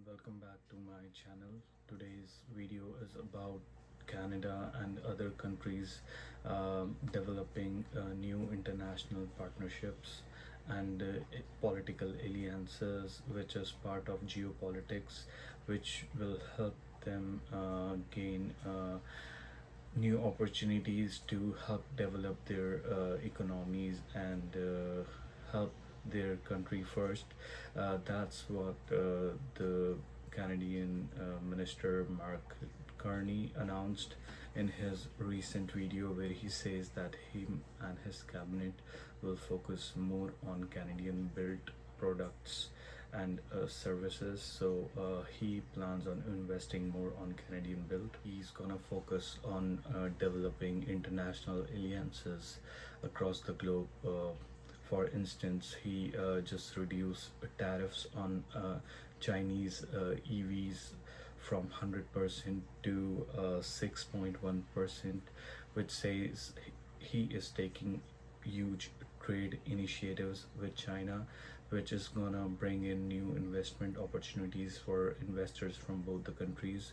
welcome back to my channel. Today's video is about Canada and other countries developing new international partnerships and political alliances, which is part of geopolitics, which will help them gain new opportunities to help develop their economies and help their country first. That's what the Canadian Minister Mark Carney announced in his recent video, where he says that him and his cabinet will focus more on Canadian built products and services. So he plans on investing more on Canadian built. He's gonna focus on developing international alliances across the globe. For instance, he just reduced tariffs on Chinese EVs from 100% to 6.1%, which says he is taking huge trade initiatives with China, which is gonna bring in new investment opportunities for investors from both the countries.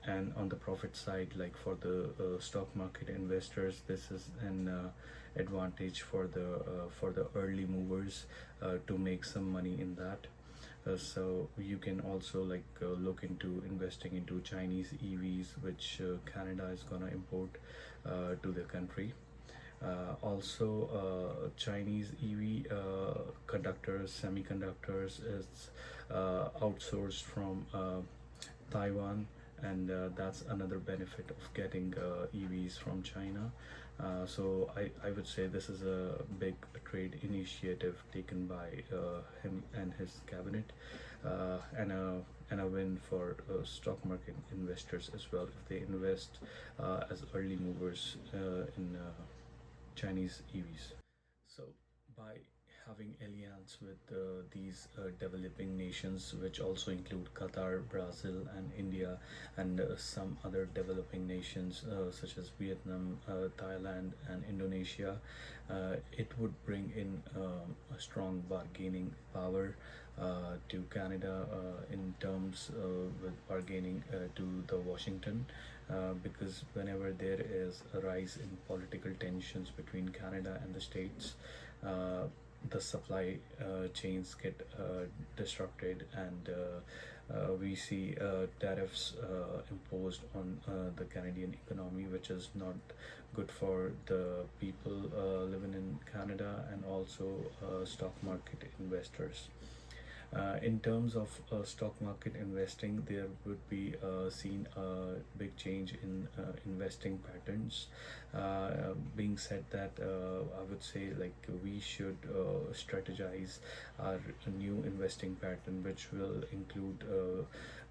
And on the profit side, like for the stock market investors, this is an advantage for the early movers to make some money in that. So you can also look into investing into Chinese EVs, which Canada is gonna import to the country. Also, Chinese EV conductors, semiconductors is outsourced from Taiwan, and that's another benefit of getting EVs from China. So I would say this is a big trade initiative taken by him and his cabinet, and a win for stock market investors as well, if they invest as early movers in Chinese EVs. So by having alliance with these developing nations, which also include Qatar, Brazil, and India, and some other developing nations such as Vietnam, Thailand, and Indonesia, it would bring in a strong bargaining power to Canada in terms with bargaining to the Washington, because whenever there is a rise in political tensions between Canada and the States, the supply chains get disrupted, and we see tariffs imposed on the Canadian economy, which is not good for the people living in Canada, and also stock market investors. In terms of stock market investing, there would be seen a big change in investing patterns. Being said that, I would say we should strategize our new investing pattern, which will include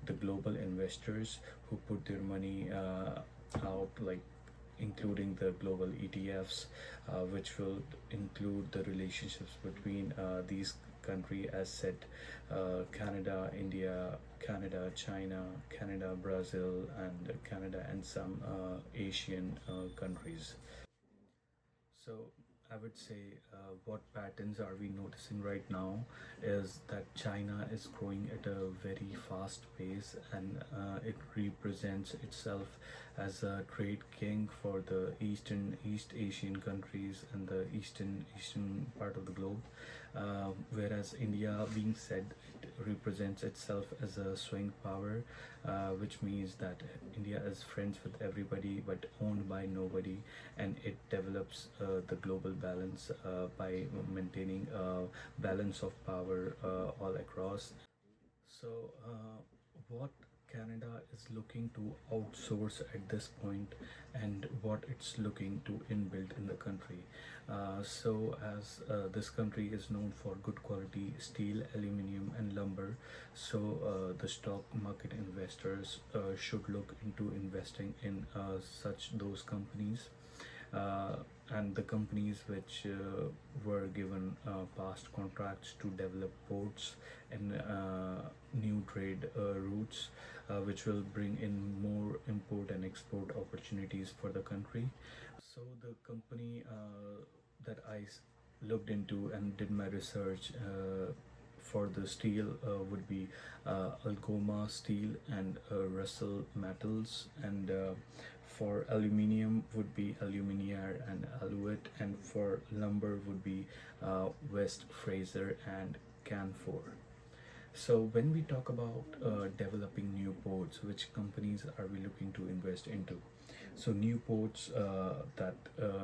the global investors who put their money out, including the global ETFs, which will include the relationships between these country, as said, Canada, India, Canada, China, Canada, Brazil, and Canada, and some Asian countries. So I would say what patterns are we noticing right now is that China is growing at a very fast pace, and it represents itself as a trade king for the East Asian countries and the eastern part of the globe. Whereas India, being said, it represents itself as a swing power, which means that India is friends with everybody but owned by nobody, and it develops the global balance by maintaining a balance of power all across. So, what Canada is looking to outsource at this point, and what it's looking to inbuild in the country. So, as this country is known for good quality steel, aluminium, and lumber, so the stock market investors should look into investing in such those companies. And the companies which were given past contracts to develop ports and new trade routes, which will bring in more import and export opportunities for the country. So the company that I looked into and did my research for the steel would be Algoma Steel and Russell Metals, and for aluminium would be Aluminier and Alouette, and for lumber would be West Fraser and Canfor. So when we talk about developing new ports, which companies are we looking to invest into? So new ports that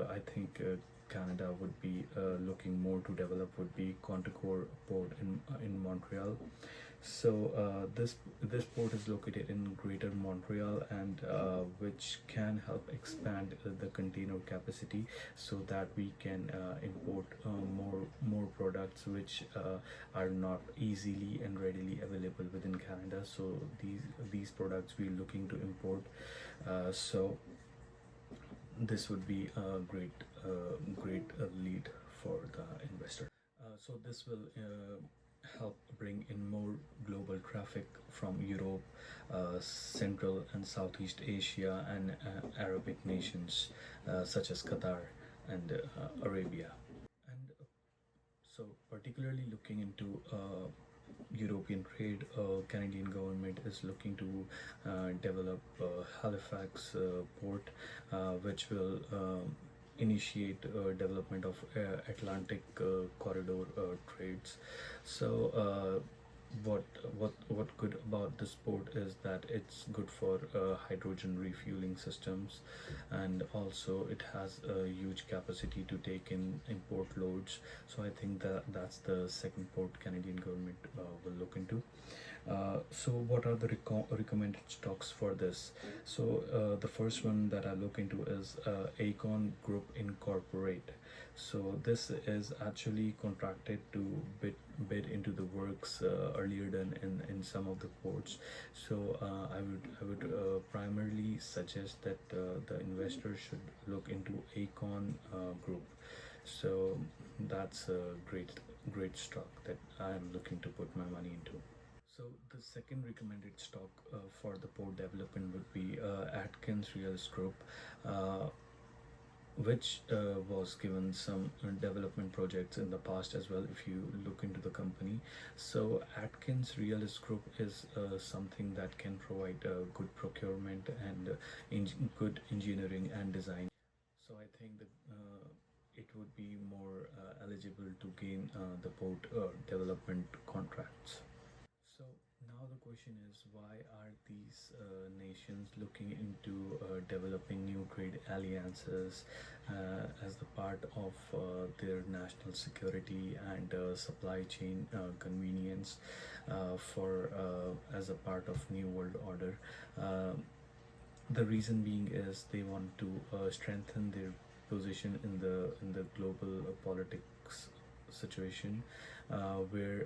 I think Canada would be looking more to develop would be Contrecoeur Port in Montreal. So this port is located in Greater Montreal, and which can help expand the container capacity so that we can import more products which are not easily and readily available within Canada. So these products we're looking to import. So this would be a great lead for the investor. So this will help bring in more global traffic from Europe, Central and Southeast Asia, and Arabic nations such as Qatar and Arabia. And so, particularly looking into European trade, Canadian government is looking to develop Halifax port, which will initiate development of Atlantic corridor trades. So what good about this port is that it's good for hydrogen refueling systems, and also it has a huge capacity to take in import loads. So I think that that's the second port Canadian government will look into. So what are the recommended stocks for this? So the first one that I look into is Aecon Group Incorporate. So this is actually contracted to bid into the works earlier than in some of the ports. So I would primarily suggest that the investor should look into Aecon Group. So that's a great stock that I am looking to put my money into. So the second recommended stock for the port development would be Atkins Reals Group, uh, which was given some development projects in the past as well. If you look into the company, so Atkins Realist Group is something that can provide good procurement and good engineering and design. So I think that it would be more eligible to gain the port development contracts. So now the question is, why are these nations looking into developing new trade alliances as the part of their national security and supply chain convenience for as a part of New World Order? Uh, the reason being is they want to strengthen their position in the global politics situation, where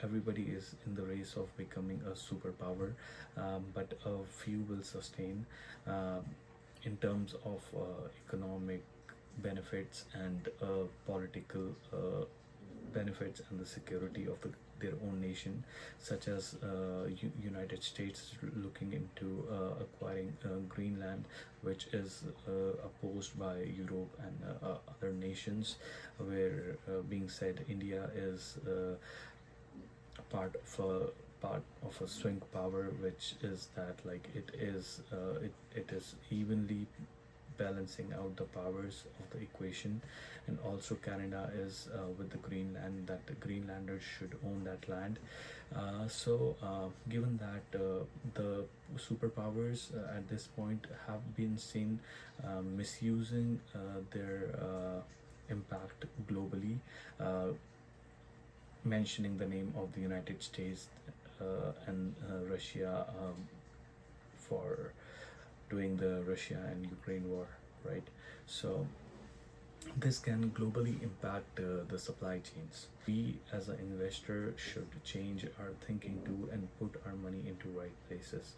everybody is in the race of becoming a superpower, but a few will sustain um, in terms of economic benefits and political benefits and the security of their own nation, such as United States looking into acquiring Greenland, which is opposed by Europe and other nations, where being said India is part of a swing power, which is that like it is evenly balancing out the powers of the equation. And also Canada is with the Greenland, that the Greenlanders should own that land. Given that the superpowers at this point have been seen misusing their impact globally, mentioning the name of the United States and Russia for doing the Russia and Ukraine war, right? So this can globally impact the supply chains. We as an investor should change our thinking too and put our money into right places.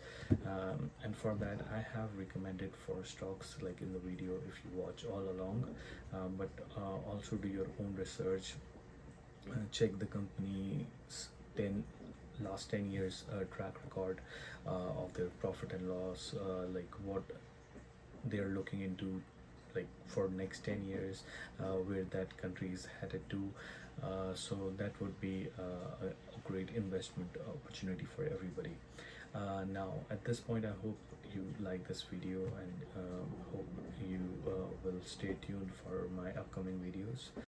And for that, I have recommended for stocks like in the video if you watch all along, but also do your own research. Check the company's 10 last 10 years track record of their profit and loss, like what they're looking into, like for next 10 years, where that country is headed to. So that would be a great investment opportunity for everybody. Now at this point, I hope you like this video, and hope you will stay tuned for my upcoming videos.